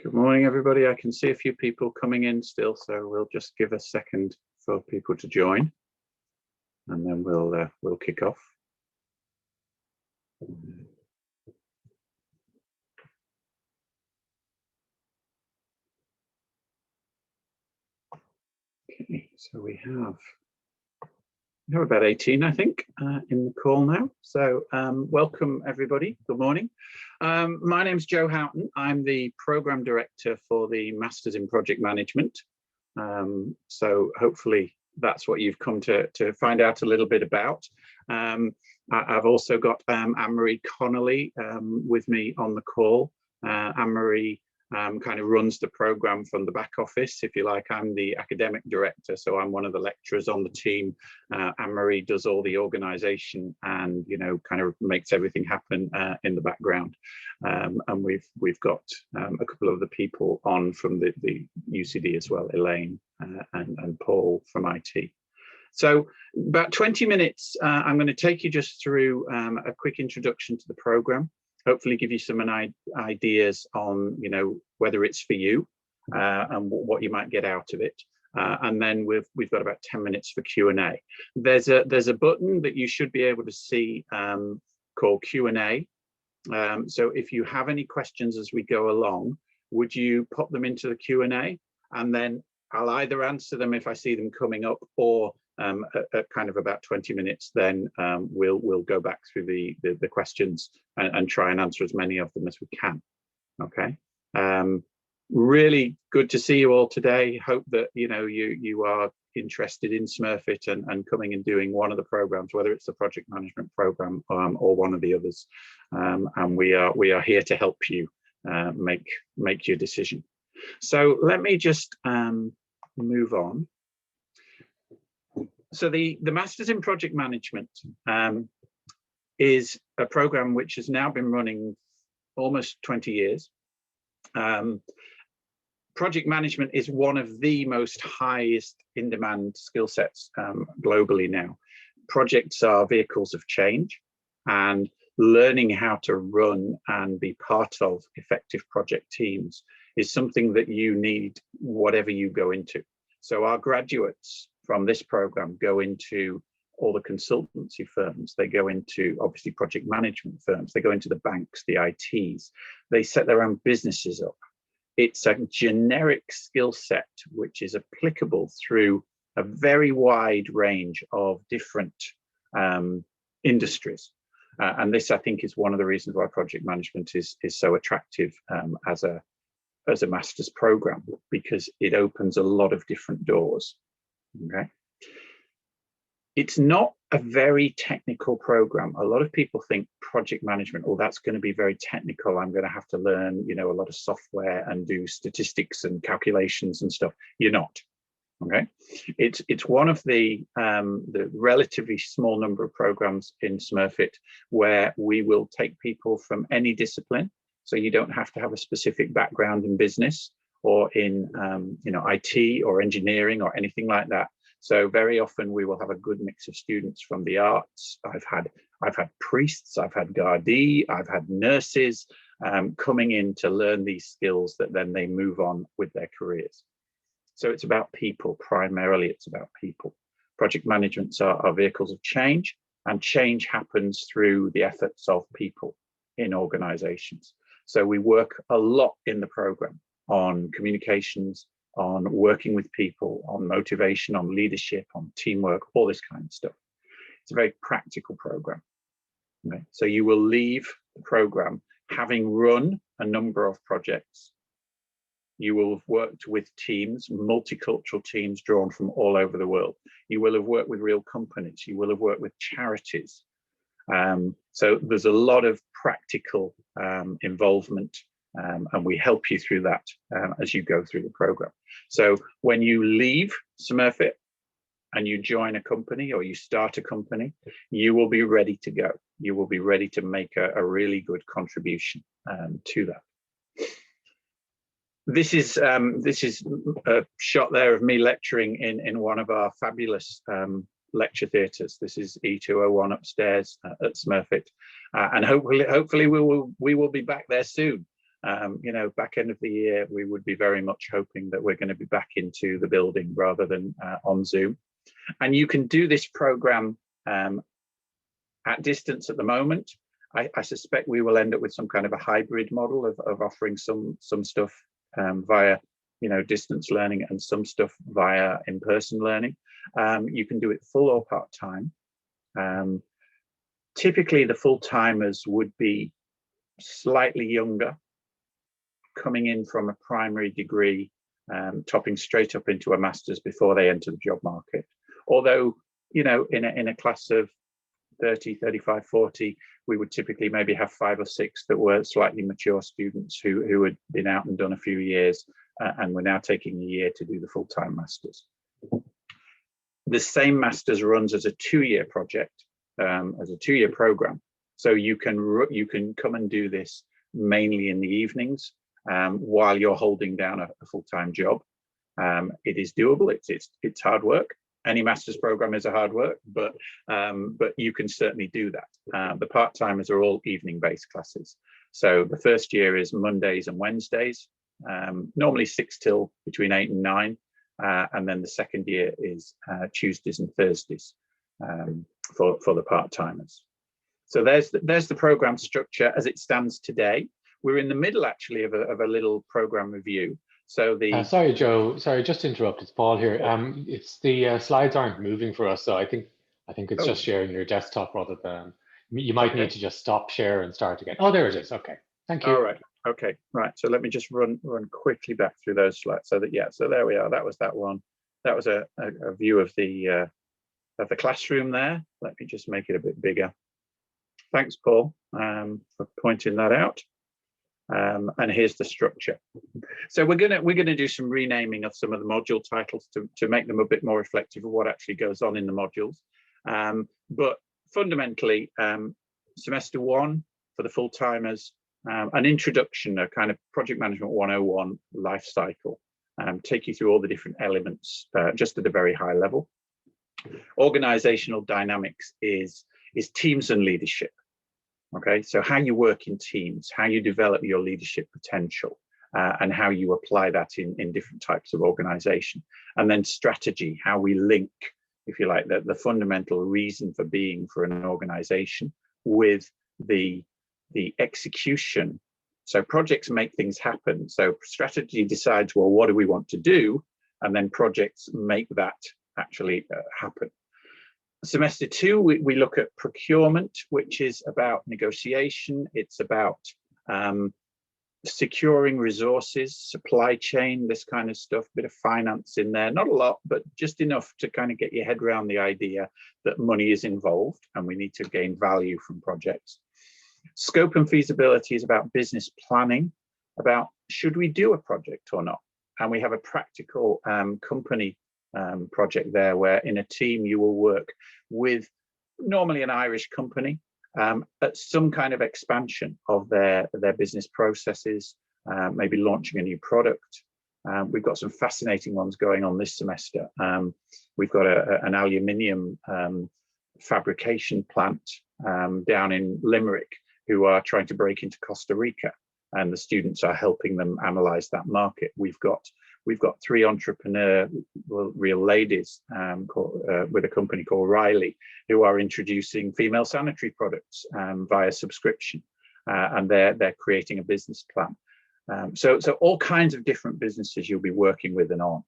Good morning, everybody. I can see a few people coming in still, so we'll just give a second for people to join, and then we'll kick off. Okay, so we have about 18, I think, in the call now. So welcome, everybody. Good morning. My name's Joe Houghton. I'm the Programme Director for the Masters in Project Management. So hopefully that's what you've come to find out a little bit about. I've also got Anne-Marie Connolly with me on the call. Anne-Marie kind of runs the program from the back office, if you like. I'm the academic director, so I'm one of the lecturers on the team. Anne-Marie does all the organisation and, you know, kind of makes everything happen in the background. And we've got a couple of the people on from the UCD as well, Elaine and Paul from IT. So about 20 minutes, I'm going to take you just through a quick introduction to the program. Hopefully give you some ideas on, you know, whether it's for you and what you might get out of it. And then we've got about 10 minutes for Q&A. There's a button that you should be able to see called Q&A. So if you have any questions as we go along, would you pop them into the Q&A, and then I'll either answer them if I see them coming up, or at kind of about 20 minutes, then we'll go back through the questions and try and answer as many of them as we can. Okay. Really good to see you all today. Hope that you are interested in Smurfit and coming and doing one of the programs, whether it's the project management program or one of the others. And we are here to help you make your decision. So let me just move on. So the Masters in Project Management is a program which has now been running almost 20 years. Project management is one of the most highest in demand skill sets globally now. Projects are vehicles of change, and learning how to run and be part of effective project teams is something that you need whatever you go into. So our graduates from this program go into all the consultancy firms, they go into obviously project management firms, they go into the banks, the ITs, they set their own businesses up. It's a generic skill set which is applicable through a very wide range of different industries. And this, I think, is one of the reasons why project management is so attractive as a master's program, because it opens a lot of different doors. Okay. It's not a very technical program. A lot of people think project management, oh, that's going to be very technical. I'm going to have to learn, a lot of software and do statistics and calculations and stuff. You're not. Okay. It's one of the relatively small number of programs in Smurfit where we will take people from any discipline. So you don't have to have a specific background in business or in IT or engineering or anything like that. So very often we will have a good mix of students from the arts. I've had priests, I've had Gardaí, I've had nurses coming in to learn these skills that then they move on with their careers. So it's about people, primarily it's about people. Project managements are vehicles of change, and change happens through the efforts of people in organizations. So we work a lot in the program on communications, on working with people, on motivation, on leadership, on teamwork, all this kind of stuff. It's a very practical program. Okay? So you will leave the program having run a number of projects. You will have worked with teams, multicultural teams drawn from all over the world. You will have worked with real companies. You will have worked with charities. So there's a lot of practical involvement, and we help you through that as you go through the program. So when you leave Smurfit and you join a company or you start a company, you will be ready to go. You will be ready to make a really good contribution to that. This is a shot there of me lecturing in one of our fabulous lecture theatres. This is E201 upstairs at Smurfit, and hopefully we will be back there soon. You know, back end of the year, we would be very much hoping that we're going to be back into the building rather than on Zoom. And you can do this program at distance at the moment. I suspect we will end up with some kind of a hybrid model of offering some stuff via, you know, distance learning and some stuff via in-person learning. You can do it full or part-time. Typically, the full-timers would be slightly younger, coming in from a primary degree, topping straight up into a master's before they enter the job market. Although, you know, in a class of 30, 35, 40, we would typically maybe have 5 or 6 that were slightly mature students who had been out and done a few years and were now taking a year to do the full-time masters. The same masters runs as a 2-year project, as a 2-year program. So you can come and do this mainly in the evenings while you're holding down a full-time job. It is doable. It's hard work. Any master's program is a hard work, but you can certainly do that. The part-timers are all evening-based classes. So the first year is Mondays and Wednesdays, normally 6 till between 8 and 9. And then the second year is Tuesdays and Thursdays for the part-timers. So there's the program structure as it stands today. We're in the middle actually of a little program review. So sorry, Joe. Sorry, just to interrupt. It's Paul here. It's the slides aren't moving for us, so I think it's just sharing your desktop rather than. You might need to just stop share and start again. Oh, there it is. Okay, thank you. All right. Okay. Right. So let me just run quickly back through those slides. So that So there we are. That was that one. That was a view of the classroom there. Let me just make it a bit bigger. Thanks, Paul, for pointing that out. And here's the structure. So we're gonna do some renaming of some of the module titles to make them a bit more reflective of what actually goes on in the modules. But fundamentally, semester 1 for the full-timers, an introduction, a kind of project management 101 life cycle, take you through all the different elements just at a very high level. Organizational dynamics is teams and leadership. Okay, so how you work in teams, how you develop your leadership potential, and how you apply that in different types of organization. And then strategy, how we link, if you like, the fundamental reason for being for an organization with the execution. So projects make things happen. So strategy decides, well, what do we want to do? And then projects make that actually happen. Semester 2, we look at procurement, which is about negotiation. It's about securing resources, supply chain, this kind of stuff, bit of finance in there, not a lot, but just enough to kind of get your head around the idea that money is involved and we need to gain value from projects. Scope and feasibility is about business planning, about should we do a project or not? And we have a practical company project there where in a team you will work with normally an Irish company at some kind of expansion of their business processes, maybe launching a new product. We've got some fascinating ones going on this semester. We've got an aluminium fabrication plant down in Limerick who are trying to break into Costa Rica, and the students are helping them analyze that market. We've got 3 entrepreneur real ladies with a company called Riley who are introducing female sanitary products via subscription, and they're creating a business plan. So all kinds of different businesses you'll be working with and on.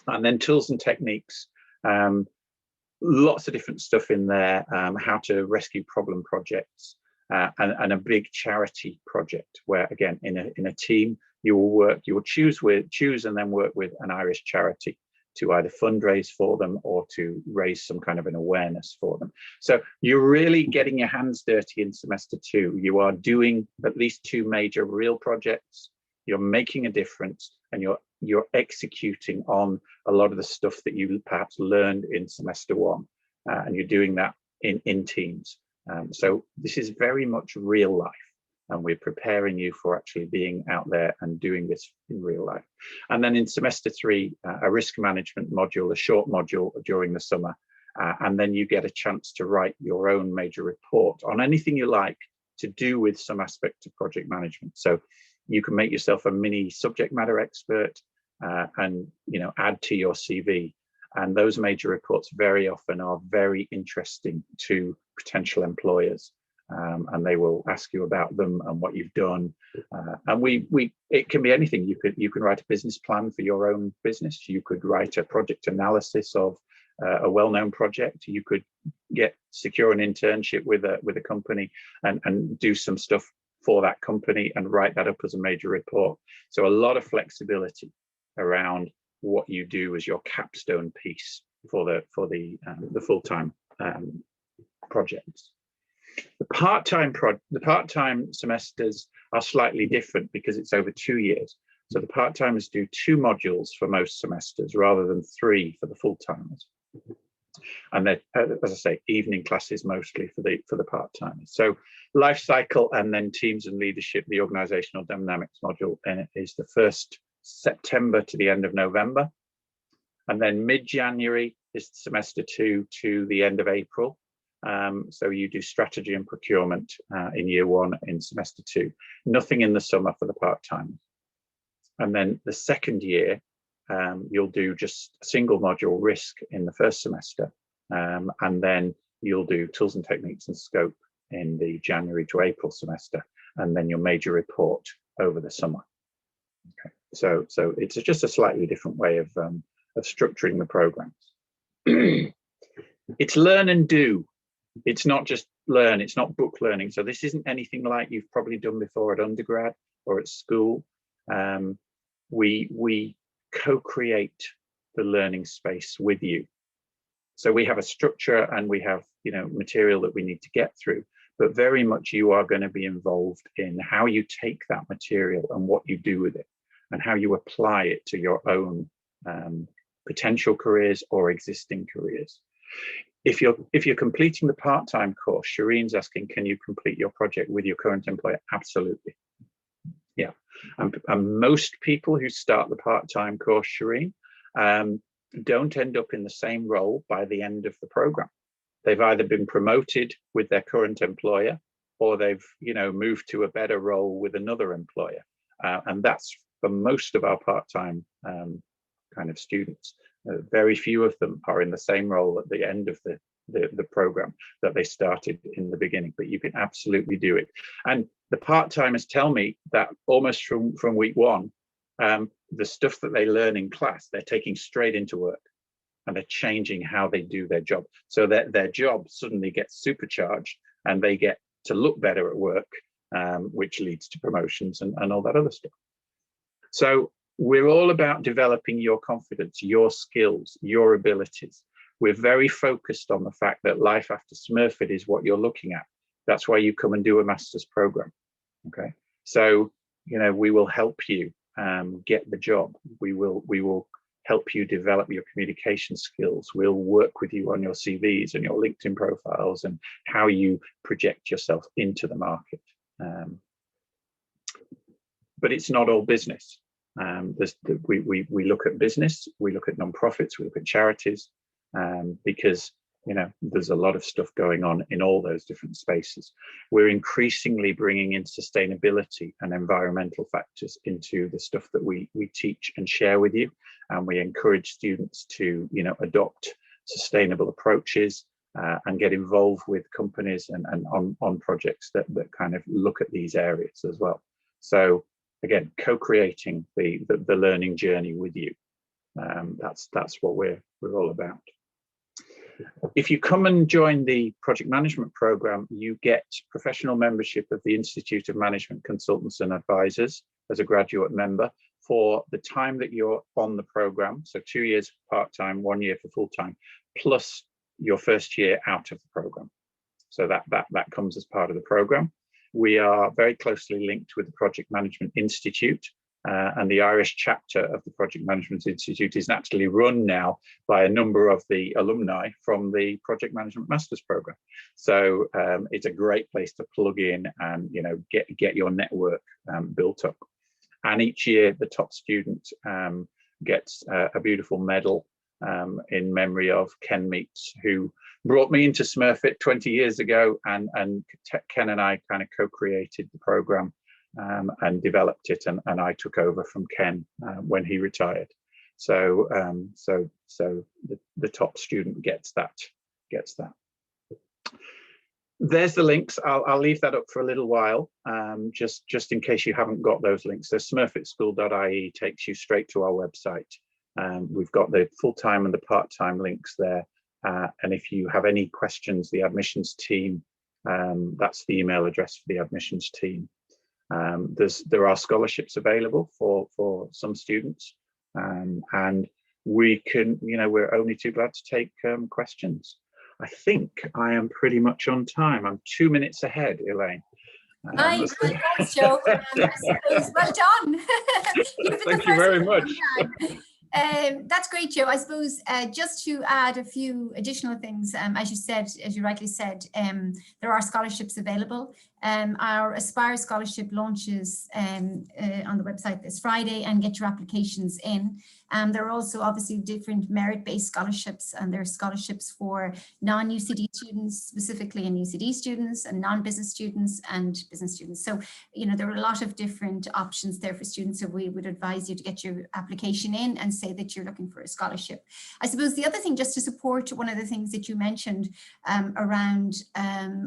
And then tools and techniques, lots of different stuff in there, how to rescue problem projects, and a big charity project where, again, in a team, you will choose and then work with an Irish charity to either fundraise for them or to raise some kind of an awareness for them. So you're really getting your hands dirty in semester 2. You are doing at least 2 major real projects. You're making a difference, and you're executing on a lot of the stuff that you perhaps learned in semester 1, and you're doing that in teams. So this is very much real life, and we're preparing you for actually being out there and doing this in real life. And then in semester 3, a risk management module, a short module during the summer, and then you get a chance to write your own major report on anything you like to do with some aspect of project management. So you can make yourself a mini subject matter expert and add to your CV. And those major reports very often are very interesting to potential employers, and they will ask you about them and what you've done. And it can be anything. You can write a business plan for your own business. You could write a project analysis of a well-known project. You could secure an internship with a company and do some stuff for that company and write that up as a major report. So a lot of flexibility around what you do as your capstone piece for the full-time projects. The part-time semesters are slightly different because it's over 2 years. So the part-timers do 2 modules for most semesters rather than 3 for the full-timers. And they're, as I say, evening classes mostly for the part-timers. So life cycle and then teams and leadership, the organizational dynamics module is the 1st September to the end of November. And then mid-January is semester 2 to the end of April. So you do strategy and procurement in year 1 in semester 2. Nothing in the summer for the part-timers. And then the second year, you'll do just a single module, risk, in the first semester. And then you'll do tools and techniques and scope in the January to April semester, and then your major report over the summer. Okay. So it's just a slightly different way of structuring the programs. It's learn and do. It's not just learn, it's not book learning. So this isn't anything like you've probably done before at undergrad or at school. We co-create the learning space with you. So we have a structure and we have material that we need to get through, but very much you are going to be involved in how you take that material and what you do with it and how you apply it to your own potential careers or existing careers. If you're completing the part-time course, Shireen's asking, can you complete your project with your current employer? Absolutely. Yeah. And most people who start the part-time course, Shireen, don't end up in the same role by the end of the program. They've either been promoted with their current employer, or they've moved to a better role with another employer. And that's for most of our part-time kind of students. Very few of them are in the same role at the end of the program that they started in the beginning, but you can absolutely do it. And the part-timers tell me that almost from week 1, the stuff that they learn in class, they're taking straight into work, and they're changing how they do their job. So that their job suddenly gets supercharged and they get to look better at work, which leads to promotions and all that other stuff. So we're all about developing your confidence, your skills, your abilities. We're very focused on the fact that life after Smurfit is what you're looking at. That's why you come and do a master's program. Okay, so we will help you get the job. We will help you develop your communication skills. We'll work with you on your CVs and your LinkedIn profiles and how you project yourself into the market. But it's not all business. We look at business, we look at non-profits, we look at charities, because there's a lot of stuff going on in all those different spaces. We're increasingly bringing in sustainability and environmental factors into the stuff that we teach and share with you, and we encourage students to adopt sustainable approaches and get involved with companies and on projects that kind of look at these areas as well. So again, co-creating the learning journey with you. That's what we're all about. If you come and join the project management program, you get professional membership of the Institute of Management Consultants and Advisors as a graduate member for the time that you're on the program. So 2 years part-time, 1 year for full-time, plus your first year out of the program. So that comes as part of the program. We are very closely linked with the Project Management Institute, and the Irish chapter of the Project Management Institute is actually run now by a number of the alumni from the Project Management Masters Program. So it's a great place to plug in and get your network built up. And each year the top student gets a beautiful medal in memory of Ken Meets, who brought me into Smurfit 20 years ago, and Ken and I kind of co-created the program and developed it, and I took over from Ken when he retired. So the top student gets that. There's the links. I'll leave that up for a little while, just in case you haven't got those links. So smurfitschool.ie takes you straight to our website. We've got the full-time and the part-time links there. And if you have any questions, the admissions team, that's the email address for the admissions team. There are scholarships available for some students, and we can, we're only too glad to take questions. I think I am pretty much on time. I'm 2 minutes ahead, Elaine. Nice, Joe. I suppose, well done. Thank you very much. That's great, Joe. I suppose just to add a few additional things, as you rightly said, there are scholarships available. Our Aspire scholarship launches on the website this Friday, and get your applications in. There are also obviously different merit-based scholarships, and there are scholarships for non-UCD students, specifically, and UCD students, and non-business students and business students. So, there are a lot of different options there for students. So we would advise you to get your application in and say that you're looking for a scholarship. I suppose the other thing, just to support one of the things that you mentioned around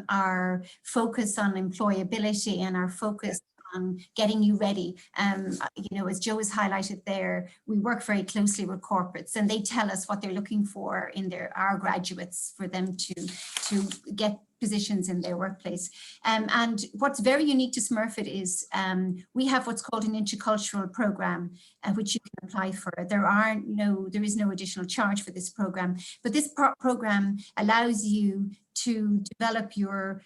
our focus on employability and our focus on getting you ready. As Joe has highlighted there, we work very closely with corporates, and they tell us what they're looking for in our graduates for them to get positions in their workplace. And what's very unique to Smurfit is we have what's called an intercultural program, which you can apply for. There is no additional charge for this program, but this program allows you to develop your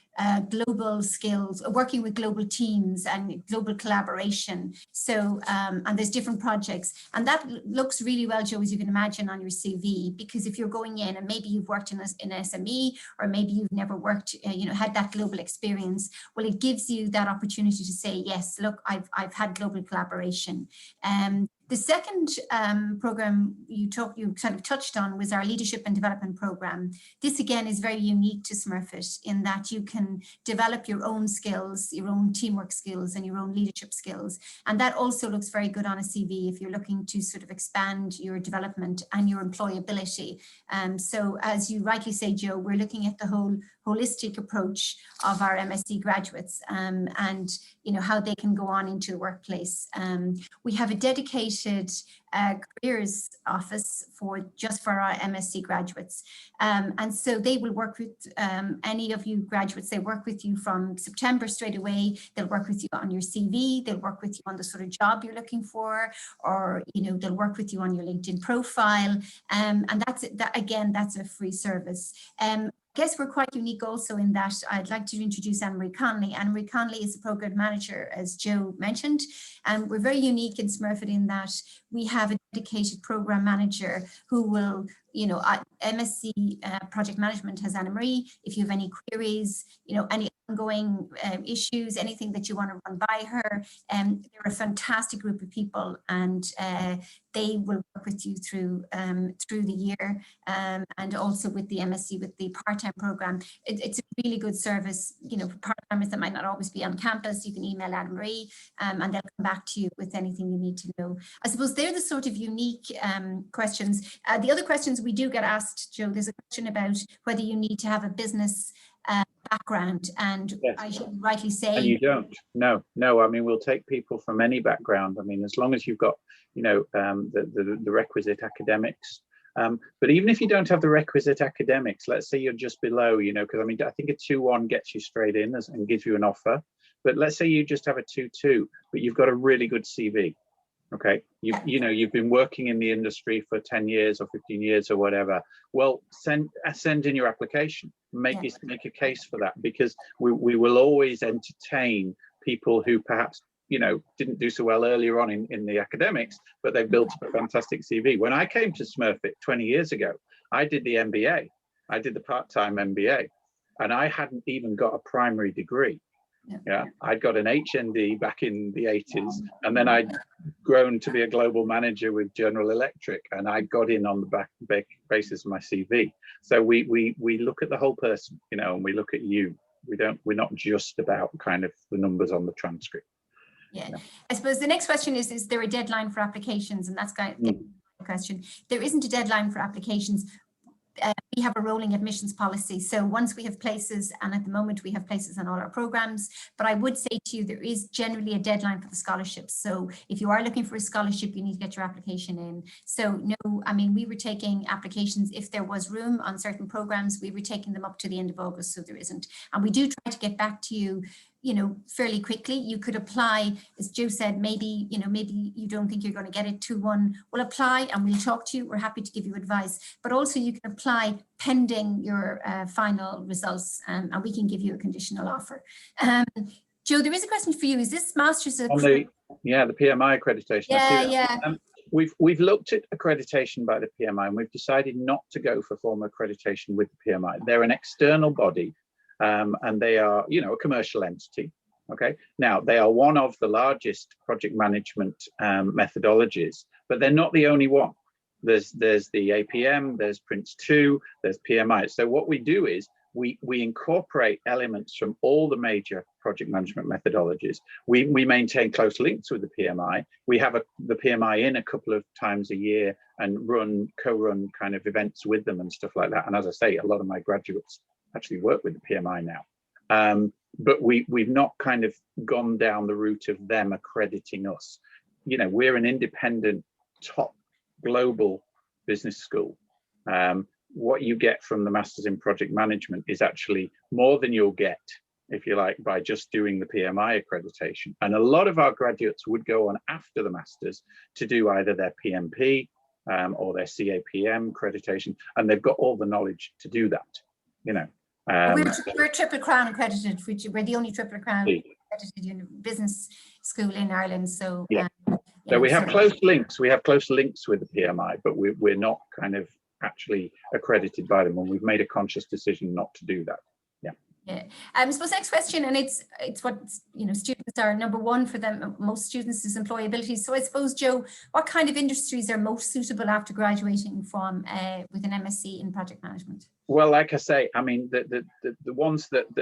global skills, working with global teams and global collaboration. So, and there's different projects, and that looks really well, Joe, as you can imagine, on your CV, because if you're going in and maybe you've worked in an SME, or maybe you've never worked, had that global experience, well, it gives you that opportunity to say, yes, look, I've had global collaboration. The second program you kind of touched on was our leadership and development program. This again is very unique to Smurfit in that you can develop your own skills, your own teamwork skills, and your own leadership skills. And that also looks very good on a CV if you're looking to sort of expand your development and your employability. So as you rightly say, Joe, we're looking at the whole holistic approach of our MSc graduates and how they can go on into the workplace. We have a dedicated careers office just for our MSc graduates, and so they will work with any of you graduates. They work with you from September straight away. They'll work with you on your CV. They'll work with you on the sort of job you're looking for, or they'll work with you on your LinkedIn profile, and that's a free service. I guess we're quite unique also in that I'd like to introduce Anne-Marie Conley. Anne-Marie Conley is the program manager, as Joe mentioned, and we're very unique in Smurfit in that we have a dedicated program manager who will, MSc project management has Anne-Marie. If you have any queries, any ongoing issues, anything that you want to run by her, they're a fantastic group of people, and they will work with you through the year, and also with the MSc, with the part-time program. It's a really good service. For part-timers that might not always be on campus, you can email Anne-Marie, and they'll come back to you with anything you need to know. I suppose they're the sort of unique questions. The other questions we do get asked, Joe, there's a question about whether you need to have a business background, and yes. I should rightly say. And you don't. No. I mean, we'll take people from any background. I mean, as long as you've got, the requisite academics. But even if you don't have the requisite academics, let's say you're just below, because I mean, I think a 2-1 gets you straight in and gives you an offer. But let's say you just have a 2-2, but you've got a really good CV. Okay, you've been working in the industry for 10 years or 15 years or whatever. Well, send in your application. Make a case for that, because we will always entertain people who perhaps didn't do so well earlier on in the academics, but they've built up a fantastic CV. When I came to Smurfit 20 years ago, I did the MBA. I did the part-time MBA, and I hadn't even got a primary degree. Yeah, I'd got an HND back in the 80s, and then I'd grown to be a global manager with General Electric, and I got in on the basis of my CV. So we look at the whole person, and we look at you. We're not just about kind of the numbers on the transcript. Yeah. I suppose the next question is there a deadline for applications? And that's kind of the question. There isn't a deadline for applications. We have a rolling admissions policy. So once we have places, and at the moment we have places on all our programs, but I would say to you, there is generally a deadline for the scholarships. So if you are looking for a scholarship, you need to get your application in. So no, I mean, we were taking applications, if there was room on certain programs, we were taking them up to the end of August, so there isn't. And we do try to get back to you, you know, fairly quickly. You could apply, as Joe said, maybe, you know, maybe you don't think you're going to get it 2-1. We'll apply and we'll talk to you. We're happy to give you advice, but also you can apply pending your final results, and we can give you a conditional offer. Joe, there is a question for you. Is this Masters of... the PMI accreditation. Yeah. We've looked at accreditation by the PMI, and we've decided not to go for formal accreditation with the PMI. They're an external body. And they are, you know, a commercial entity. Okay. Now, they are one of the largest project management methodologies, but they're not the only one. There's the APM, there's Prince 2, there's PMI. So what we do is we incorporate elements from all the major project management methodologies. We maintain close links with the PMI. We have the PMI in a couple of times a year and co-run kind of events with them and stuff like that. And as I say, a lot of my graduates actually work with the PMI now, but we've not kind of gone down the route of them accrediting us. You know, we're an independent top global business school. What you get from the Masters in Project Management is actually more than you'll get, if you like, by just doing the PMI accreditation. And a lot of our graduates would go on after the Masters to do either their PMP or their CAPM accreditation, and they've got all the knowledge to do that, you know. We're Triple Crown accredited, which we're the only Triple Crown accredited business school in Ireland. So so we have close links. We have close links with the PMI, but we're not kind of actually accredited by them, and we've made a conscious decision not to do that. Yeah. I suppose next question, and it's what, you know, students are number one for them. Most students is employability. So I suppose, Joe, what kind of industries are most suitable after graduating from with an MSc in project management? Well, like I say, I mean, the ones that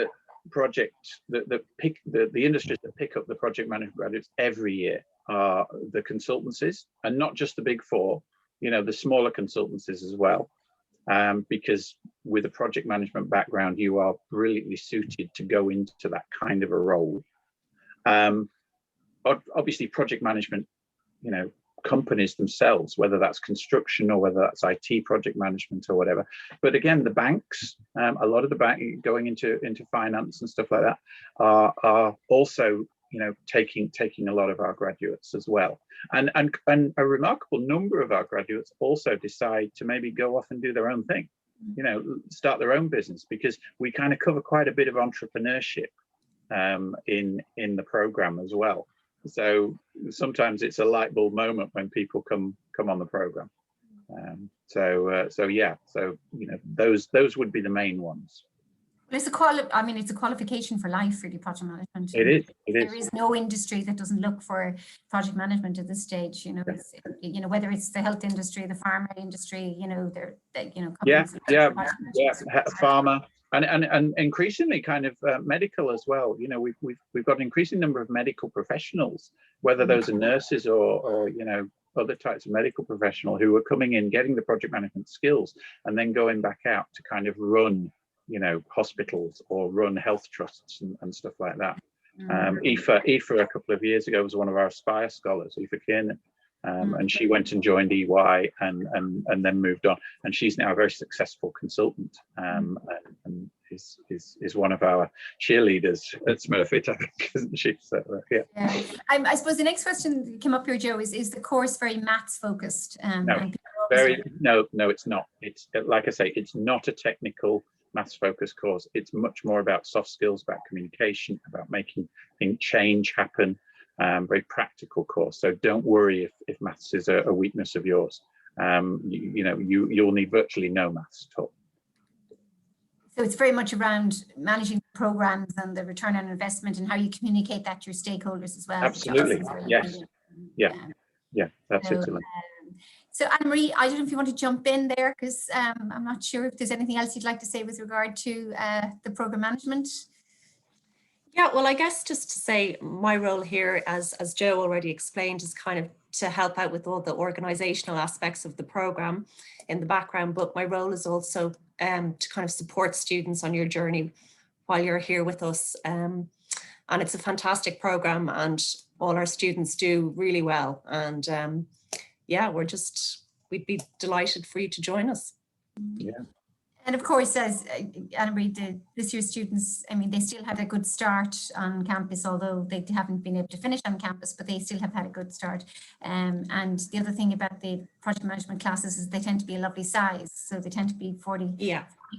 pick the industries that pick up the project management graduates every year are the consultancies, and not just the big four, you know, the smaller consultancies as well. Because with a project management background, you are brilliantly suited to go into that kind of a role. Obviously, project management, you know, companies themselves, whether that's construction or whether that's IT project management or whatever. But again, the banks, a lot of the bank going into finance and stuff like that are also, you know, taking a lot of our graduates as well. And a remarkable number of our graduates also decide to maybe go off and do their own thing, you know, start their own business, because we kind of cover quite a bit of entrepreneurship in the program as well. So sometimes it's a light bulb moment when people come on the program. So you know, those would be the main ones. But it's a qualification for life, really, project management. It is. There is no industry that doesn't look for project management at this stage. You know, you know, whether it's the health industry, the pharma industry. You know, pharma and increasingly kind of medical as well. You know, we've got an increasing number of medical professionals, whether those are nurses or you know, other types of medical professional who are coming in, getting the project management skills, and then going back out to kind of run, you know, hospitals or run health trusts and stuff like that. Aoife a couple of years ago was one of our Aspire scholars, Aoife Kiernan, and she went and joined EY and then moved on, and she's now a very successful consultant, and is one of our cheerleaders at Smurfit, I think, isn't she? So I suppose the next question that came up here, Joe, is the course very maths focused? No, it's not. It's, like I say, it's not a technical maths focused course. It's much more about soft skills, about communication, about making things change happen. Very practical course. So don't worry if maths is a weakness of yours. You know, you'll need virtually no maths at all. So it's very much around managing programs and the return on investment and how you communicate that to your stakeholders as well. Absolutely. Yes. Yeah. That's excellent. So Anne-Marie, I don't know if you want to jump in there, because I'm not sure if there's anything else you'd like to say with regard to the program management. Yeah, well, I guess just to say my role here, as Joe already explained, is kind of to help out with all the organizational aspects of the program in the background, but my role is also to kind of support students on your journey while you're here with us. And it's a fantastic program, and all our students do really well. And yeah, we'd be delighted for you to join us. Yeah. And of course, as Anna-Marie, this year's students, I mean, they still had a good start on campus, although they haven't been able to finish on campus, but they still have had a good start. And the other thing about the project management classes is they tend to be a lovely size. So they tend to be 40,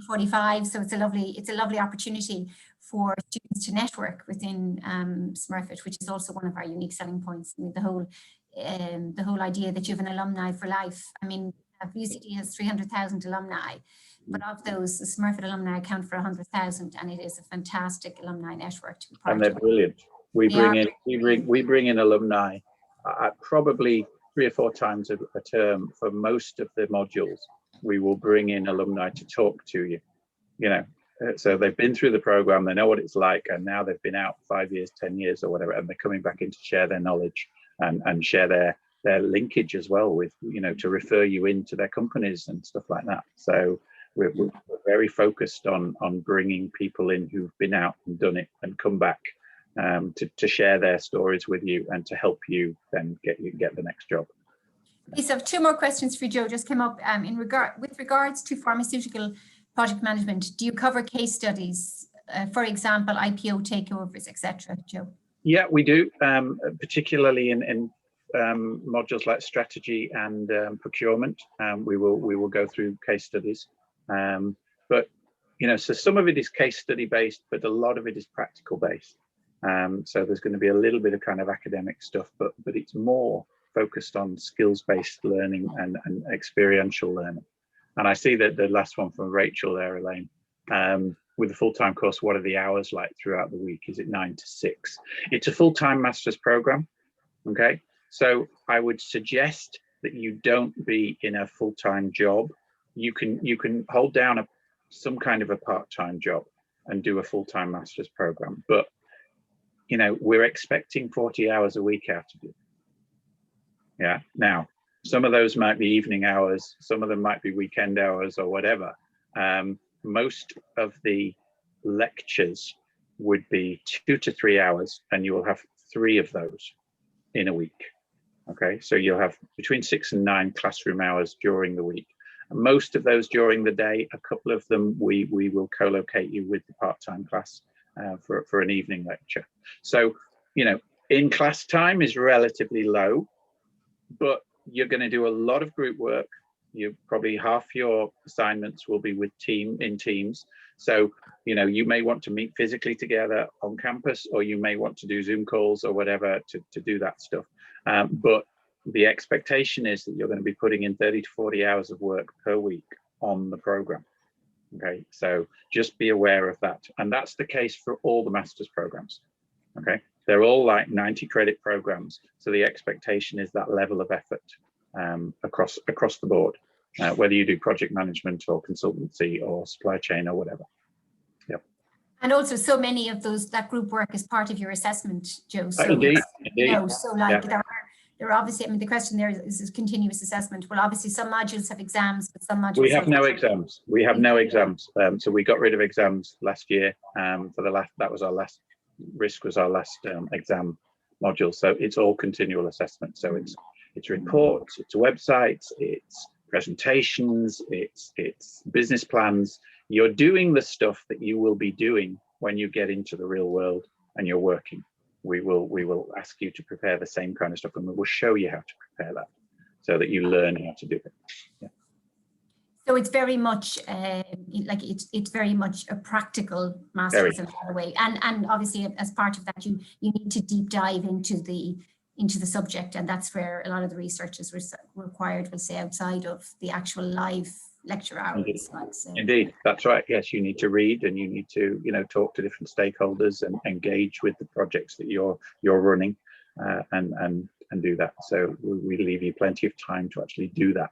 45. So it's a lovely opportunity for students to network within Smurfit, which is also one of our unique selling points. I mean, the whole idea that you have an alumni for life. I mean, UCD has 300,000 alumni. But of those, the Smurfit alumni account for 100,000, and it is a fantastic alumni network to be part of. And they're brilliant. We bring in alumni probably 3 or 4 times a term for most of the modules. We will bring in alumni to talk to you. You know, so they've been through the program, they know what it's like, and now they've been out 5 years, 10 years, or whatever, and they're coming back in to share their knowledge and share their linkage as well with, you know, to refer you into their companies and stuff like that. So we're very focused on bringing people in who've been out and done it and come back to share their stories with you and to help you then get the next job. So I have 2 more questions for Joe. Just came up with regards to pharmaceutical project management. Do you cover case studies, for example, IPO takeovers, etc., Joe? Yeah, we do, particularly in modules like strategy and procurement. We will go through case studies. But you know, so some of it is case study based, but a lot of it is practical based. So there's going to be a little bit of kind of academic stuff, but it's more focused on skills based learning and experiential learning. And I see that the last one from Rachel there, Elaine, with the full-time course, what are the hours like throughout the week? Is it 9 to 6? It's a full-time master's program. Okay, so I would suggest that you don't be in a full-time job. You can hold down some kind of a part-time job and do a full-time master's program, but you know, we're expecting 40 hours a week out of you. Yeah, now some of those might be evening hours, some of them might be weekend hours or whatever. Most of the lectures would be 2 to 3 hours, and you will have 3 of those in a week. Okay, so you'll have between 6 and 9 classroom hours during the week. Most of those during the day. A couple of them we will co-locate you with the part-time class for an evening lecture. So, you know, in class time is relatively low, but you're going to do a lot of group work. You probably half your assignments will be with teams. So, you know, you may want to meet physically together on campus, or you may want to do Zoom calls or whatever to do that stuff. But the expectation is that you're going to be putting in 30 to 40 hours of work per week on the program. Okay, so just be aware of that. And that's the case for all the master's programs. Okay, they're all like 90 credit programs. So the expectation is that level of effort across the board, whether you do project management or consultancy or supply chain or whatever. Yep. And also, so many of that group work is part of your assessment, Joe. So indeed. You know, so like there are obviously, I mean, the question there is continuous assessment. Well, obviously some modules have exams, but some modules we have no exams. We have no exams. So we got rid of exams last year. That was our last exam module. So it's all continual assessment. So it's reports, it's websites, it's presentations, it's business plans. You're doing the stuff that you will be doing when you get into the real world and you're working. We will ask you to prepare the same kind of stuff, and we will show you how to prepare that so that you learn how to do it. Yeah. So it's very much like it's very much a practical master's in a way, and obviously as part of that you need to deep dive into the subject, and that's where a lot of the research is required, we'll say, outside of the actual live lecture hours. Indeed, that's right. Yes, you need to read, and you need to, you know, talk to different stakeholders and engage with the projects that you're running, and do that. So we leave you plenty of time to actually do that.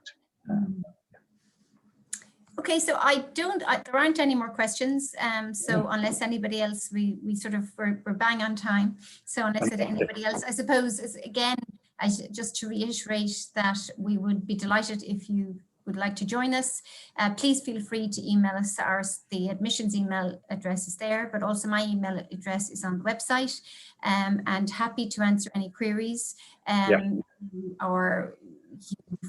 Okay, so there aren't any more questions. So unless anybody else, we're bang on time. So unless anybody else, I suppose, again, just to reiterate that we would be delighted if you would like to join us. Please feel free to email us. The admissions email address is there, but also my email address is on the website, and happy to answer any queries, or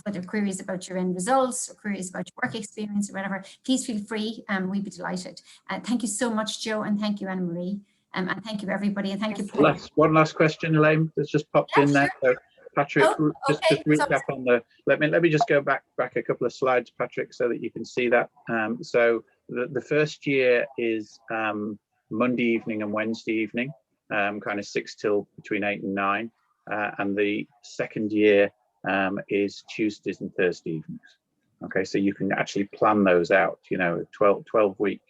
whether queries about your end results or queries about your work experience or whatever. Please feel free, we'd be delighted. Thank you so much, Joe, and thank you, Anne-Marie, and thank you, everybody, and thank you, Paul. One last question, Elaine, that's just popped in there. So, Patrick, just recap on the. Let me just go back a couple of slides, Patrick, so that you can see that. So the first year is Monday evening and Wednesday evening, kind of 6 till between 8 and 9, and the second year is Tuesdays and Thursday evenings. Okay, so you can actually plan those out. 12-week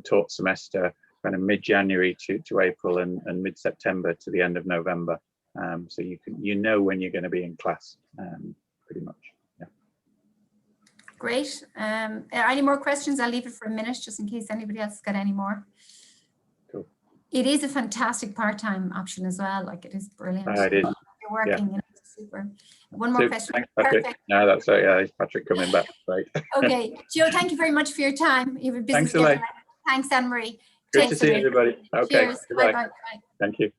taught semester, kind of mid-January to April, and mid-September to the end of November. So you know when you're going to be in class, pretty much. Yeah. Great. Any more questions? I'll leave it for a minute just in case anybody else has got any more. Cool. It is a fantastic part-time option as well. Like, it is brilliant. It is. You're working, it's super. One more question. Thanks, Patrick. Perfect. No, that's it. Yeah, Patrick coming back. Right. Okay, Joe, thank you very much for your time. You have a busy Thanks, schedule. Elaine. Thanks, Anne-Marie. Good to see everybody. Okay. Cheers. Bye. Thank you.